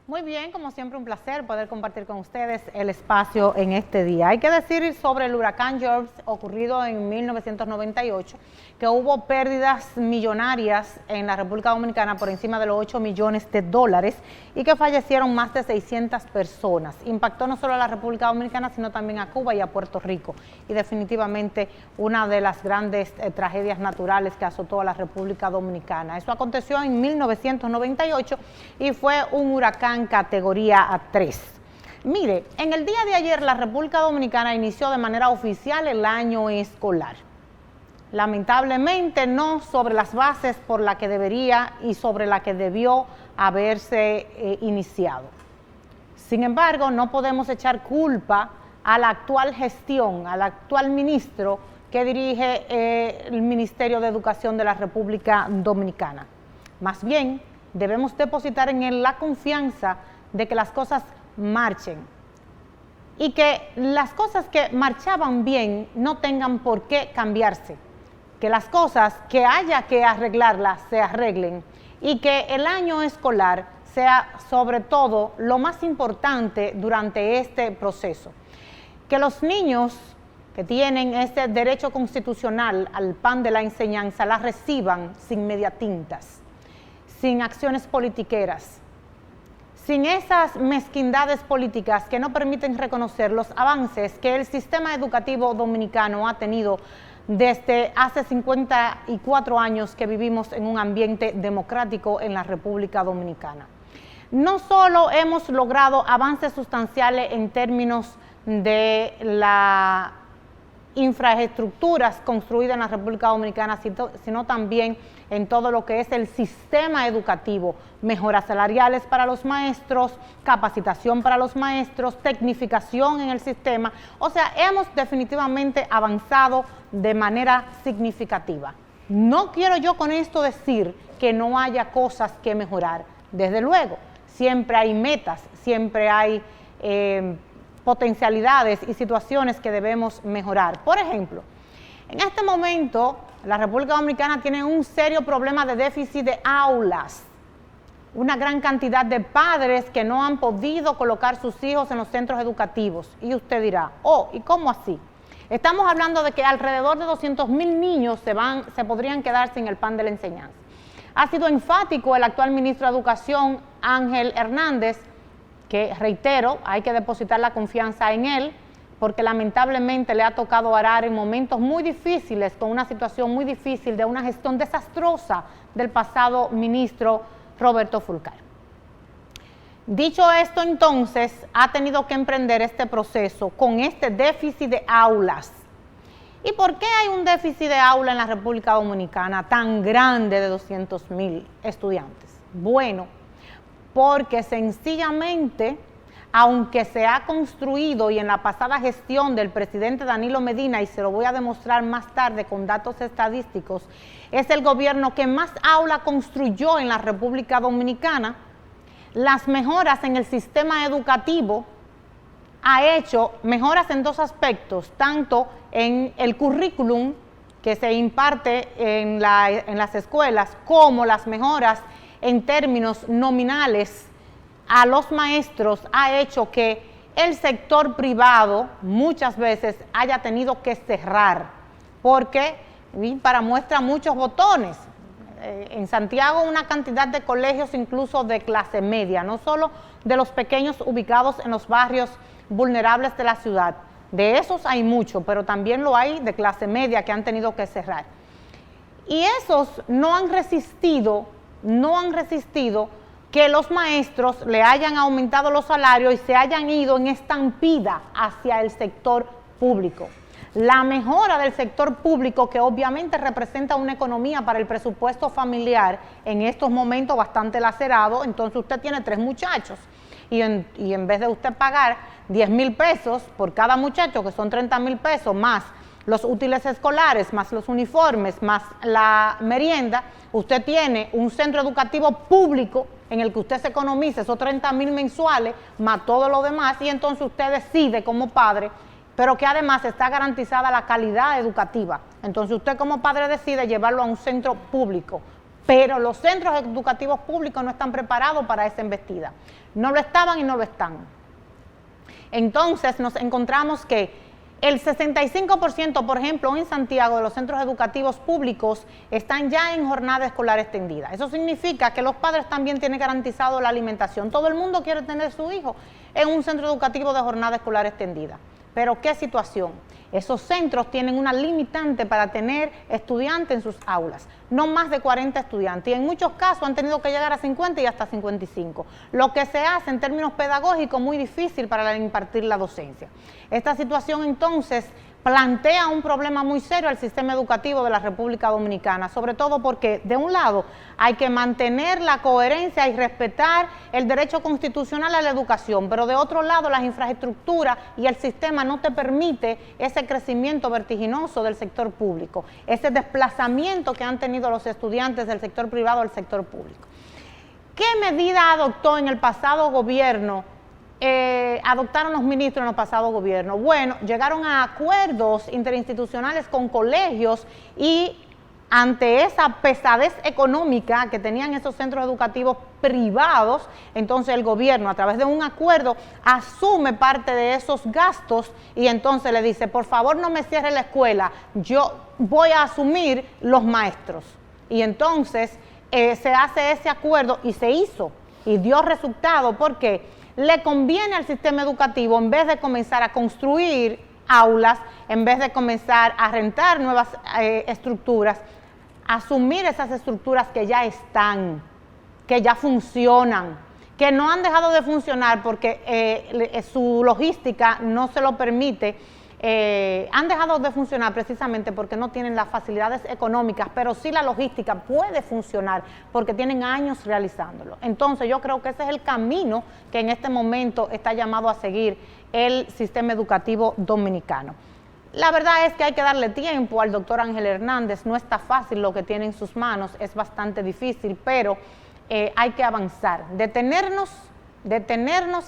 Muy bien, como siempre un placer poder compartir con ustedes el espacio en este día. Hay que decir sobre el huracán George ocurrido en 1998 que hubo pérdidas millonarias en la República Dominicana por encima de los 8 millones de dólares y que fallecieron más de 600 personas. Impactó no solo a la República Dominicana sino también a Cuba y a Puerto Rico y definitivamente una de las grandes tragedias naturales que azotó a la República Dominicana. Eso aconteció en 1998 y fue un huracán categoría 3. Mire, en el día de ayer la República Dominicana inició de manera oficial el año escolar. Lamentablemente no sobre las bases por la que debería y sobre la que debió haberse iniciado. Sin embargo, no podemos echar culpa a la actual gestión, al actual ministro que dirige el Ministerio de Educación de la República Dominicana. Más bien, debemos depositar en él la confianza de que las cosas marchen y que las cosas que marchaban bien no tengan por qué cambiarse, que las cosas que haya que arreglarlas se arreglen y que el año escolar sea sobre todo lo más importante durante este proceso. Que los niños que tienen este derecho constitucional al pan de la enseñanza la reciban sin mediatintas, sin acciones politiqueras, sin esas mezquindades políticas que no permiten reconocer los avances que el sistema educativo dominicano ha tenido desde hace 54 años que vivimos en un ambiente democrático en la República Dominicana. No solo hemos logrado avances sustanciales en términos de la infraestructuras construidas en la República Dominicana, sino también en todo lo que es el sistema educativo, mejoras salariales para los maestros, capacitación para los maestros, tecnificación en el sistema. O sea, hemos definitivamente avanzado de manera significativa. No quiero yo con esto decir que no haya cosas que mejorar. Desde luego, siempre hay metas, siempre hay potencialidades y situaciones que debemos mejorar. Por ejemplo, en este momento la República Dominicana tiene un serio problema de déficit de aulas. Una gran cantidad de padres que no han podido colocar sus hijos en los centros educativos. Y usted dirá, oh, ¿y cómo así? Estamos hablando de que alrededor de 200,000 niños se podrían quedar sin el pan de la enseñanza. Ha sido enfático el actual ministro de Educación, Ángel Hernández, que reitero, hay que depositar la confianza en él, porque lamentablemente le ha tocado arar en momentos muy difíciles, con una situación muy difícil de una gestión desastrosa del pasado ministro Roberto Fulcar. Dicho esto, entonces, ha tenido que emprender este proceso con este déficit de aulas. ¿Y por qué hay un déficit de aula en la República Dominicana tan grande de 200,000 estudiantes? Bueno, porque sencillamente, aunque se ha construido y en la pasada gestión del presidente Danilo Medina, y se lo voy a demostrar más tarde con datos estadísticos, es el gobierno que más aula construyó en la República Dominicana, las mejoras en el sistema educativo ha hecho mejoras en dos aspectos, tanto en el currículum que se imparte en las escuelas, como las mejoras en términos nominales a los maestros, ha hecho que el sector privado muchas veces haya tenido que cerrar, porque para muestra muchos botones. En Santiago una cantidad de colegios incluso de clase media, no solo de los pequeños ubicados en los barrios vulnerables de la ciudad. De esos hay mucho, pero también lo hay de clase media que han tenido que cerrar. Y esos no han resistido que los maestros le hayan aumentado los salarios y se hayan ido en estampida hacia el sector público. La mejora del sector público, que obviamente representa una economía para el presupuesto familiar en estos momentos bastante lacerado, entonces usted tiene 3 muchachos y en vez de usted pagar 10,000 pesos por cada muchacho, que son 30,000 pesos, más los útiles escolares, más los uniformes, más la merienda, usted tiene un centro educativo público en el que usted se economiza esos 30,000 mensuales, más todo lo demás, y entonces usted decide como padre, pero que además está garantizada la calidad educativa. Entonces usted como padre decide llevarlo a un centro público, pero los centros educativos públicos no están preparados para esa embestida. No lo estaban y no lo están. Entonces nos encontramos que el 65%, por ejemplo, en Santiago, de los centros educativos públicos están ya en jornada escolar extendida. Eso significa que los padres también tienen garantizado la alimentación. Todo el mundo quiere tener su hijo en un centro educativo de jornada escolar extendida. Pero ¿qué situación? Esos centros tienen una limitante para tener estudiantes en sus aulas, no más de 40 estudiantes, y en muchos casos han tenido que llegar a 50 y hasta 55, lo que se hace en términos pedagógicos muy difícil para impartir la docencia. Esta situación entonces plantea un problema muy serio al sistema educativo de la República Dominicana, sobre todo porque de un lado hay que mantener la coherencia y respetar el derecho constitucional a la educación, pero de otro lado las infraestructuras y el sistema no te permite ese crecimiento vertiginoso del sector público, ese desplazamiento que han tenido los estudiantes del sector privado al sector público. ¿Qué medida adoptó en el pasado gobierno? Adoptaron los ministros en los pasados gobiernos? Bueno, llegaron a acuerdos interinstitucionales con colegios y ante esa pesadez económica que tenían esos centros educativos privados, entonces el gobierno a través de un acuerdo asume parte de esos gastos y entonces le dice, por favor no me cierre la escuela, yo voy a asumir los maestros. Y entonces se hace ese acuerdo y se hizo y dio resultado porque le conviene al sistema educativo, en vez de comenzar a construir aulas, en vez de comenzar a rentar nuevas estructuras, asumir esas estructuras que ya están, que ya funcionan, que no han dejado de funcionar porque su logística no se lo permite. Han dejado de funcionar precisamente porque no tienen las facilidades económicas, pero sí la logística puede funcionar porque tienen años realizándolo. Entonces yo creo que ese es el camino que en este momento está llamado a seguir el sistema educativo dominicano. La verdad es que hay que darle tiempo al doctor Ángel Hernández, no está fácil lo que tiene en sus manos, es bastante difícil, pero hay que avanzar, detenernos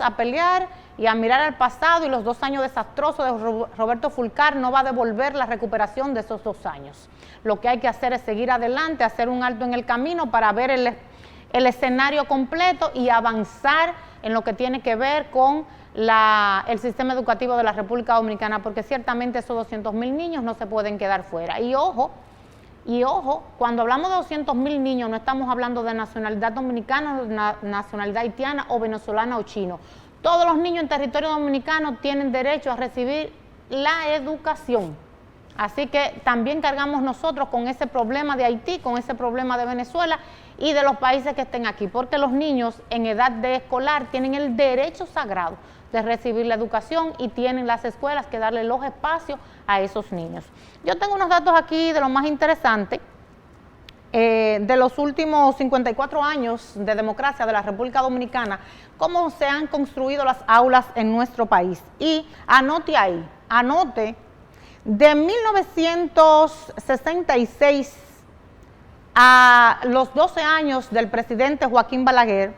a pelear y a mirar al pasado, y los 2 años desastrosos de Roberto Fulcar no va a devolver la recuperación de esos 2 años. Lo que hay que hacer es seguir adelante, hacer un alto en el camino para ver el escenario completo y avanzar en lo que tiene que ver con el sistema educativo de la República Dominicana, porque ciertamente esos 200,000 niños no se pueden quedar fuera. Y ojo, cuando hablamos de 200,000 niños no estamos hablando de nacionalidad dominicana, nacionalidad haitiana o venezolana o chino. Todos los niños en territorio dominicano tienen derecho a recibir la educación. Así que también cargamos nosotros con ese problema de Haití, con ese problema de Venezuela y de los países que estén aquí, porque los niños en edad de escolar tienen el derecho sagrado de recibir la educación y tienen las escuelas que darle los espacios a esos niños. Yo tengo unos datos aquí de lo más interesante. De los últimos 54 años de democracia de la República Dominicana, cómo se han construido las aulas en nuestro país. Y anote ahí, de 1966 a los 12 años del presidente Joaquín Balaguer,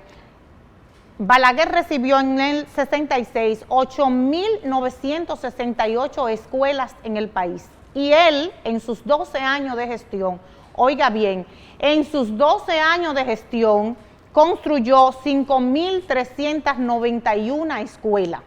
Balaguer recibió en el 66 8,968 escuelas en el país. Y él, en sus 12 años de gestión, oiga bien, en sus 12 años de gestión construyó 5,391 escuelas.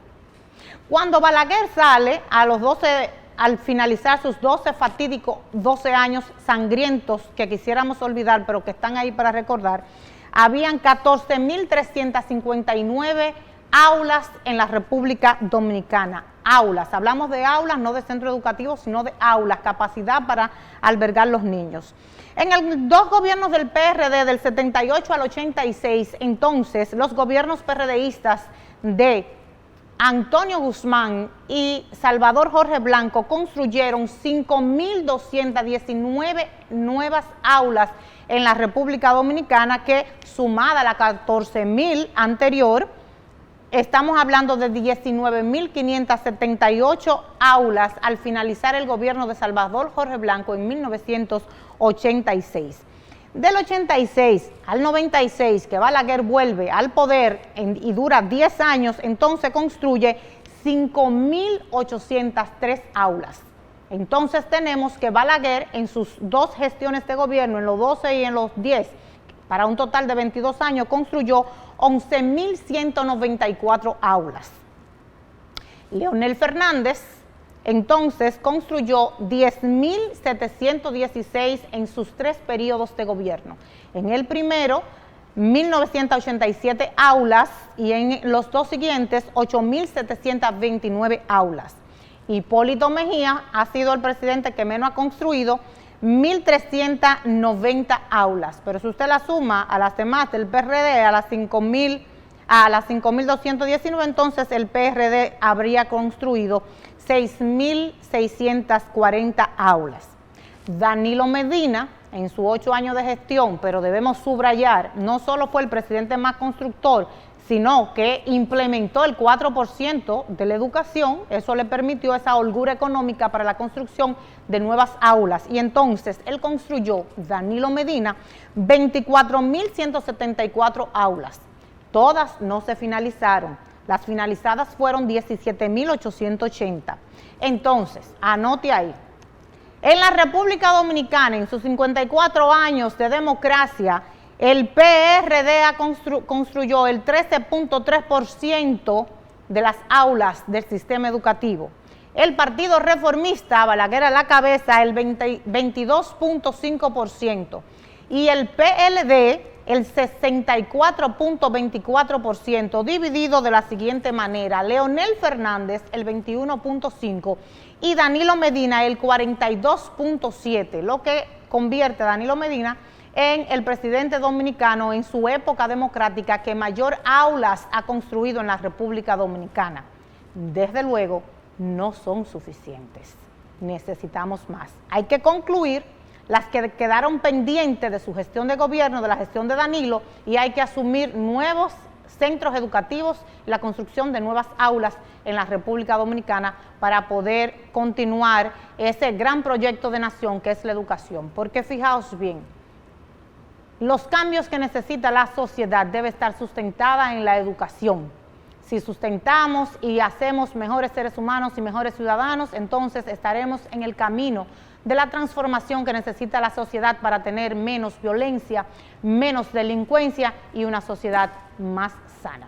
Cuando Balaguer sale al finalizar sus 12 fatídicos 12 años sangrientos que quisiéramos olvidar, pero que están ahí para recordar, habían 14,359 aulas en la República Dominicana. Aulas, hablamos de aulas, no de centro educativo, sino de aulas, capacidad para albergar los niños. En 2 gobiernos del PRD, del 78 al 86, entonces los gobiernos PRDistas de Antonio Guzmán y Salvador Jorge Blanco construyeron 5,219 nuevas aulas en la República Dominicana, que sumada a la 14,000 anterior, estamos hablando de 19,578 aulas al finalizar el gobierno de Salvador Jorge Blanco en 1986. Del 86 al 96, que Balaguer vuelve al poder y dura 10 años, entonces construye 5,803 aulas. Entonces tenemos que Balaguer en sus 2 gestiones de gobierno, en los 12 y en los 10, para un total de 22 años, construyó 11.194 aulas. Leonel Fernández, entonces, construyó 10.716 en sus 3 periodos de gobierno. En el primero, 1.987 aulas y en los 2 siguientes, 8.729 aulas. Hipólito Mejía ha sido el presidente que menos ha construido, 1.390 aulas, pero si usted la suma a las demás del PRD, a las 5.219, entonces el PRD habría construido 6.640 aulas. Danilo Medina, en sus 8 años de gestión, pero debemos subrayar, no solo fue el presidente más constructor, sino que implementó el 4% de la educación. Eso le permitió esa holgura económica para la construcción de nuevas aulas. Y entonces él construyó, Danilo Medina, 24.174 aulas. Todas no se finalizaron. Las finalizadas fueron 17.880. Entonces, anote ahí. En la República Dominicana, en sus 54 años de democracia, el PRD construyó el 13.3% de las aulas del sistema educativo. El Partido Reformista, Balaguer a la cabeza, el 22.5%. Y el PLD, el 64.24%, dividido de la siguiente manera: Leonel Fernández, el 21.5%, y Danilo Medina, el 42.7%, lo que convierte a Danilo Medina en el presidente dominicano en su época democrática que mayor aulas ha construido en la República Dominicana. Desde luego, no son suficientes. Necesitamos más. Hay que concluir las que quedaron pendientes de su gestión de gobierno, de la gestión de Danilo, y hay que asumir nuevos centros educativos y la construcción de nuevas aulas en la República Dominicana para poder continuar ese gran proyecto de nación que es la educación. Porque fijaos bien, los cambios que necesita la sociedad deben estar sustentados en la educación. Si sustentamos y hacemos mejores seres humanos y mejores ciudadanos, entonces estaremos en el camino de la transformación que necesita la sociedad para tener menos violencia, menos delincuencia y una sociedad más sana.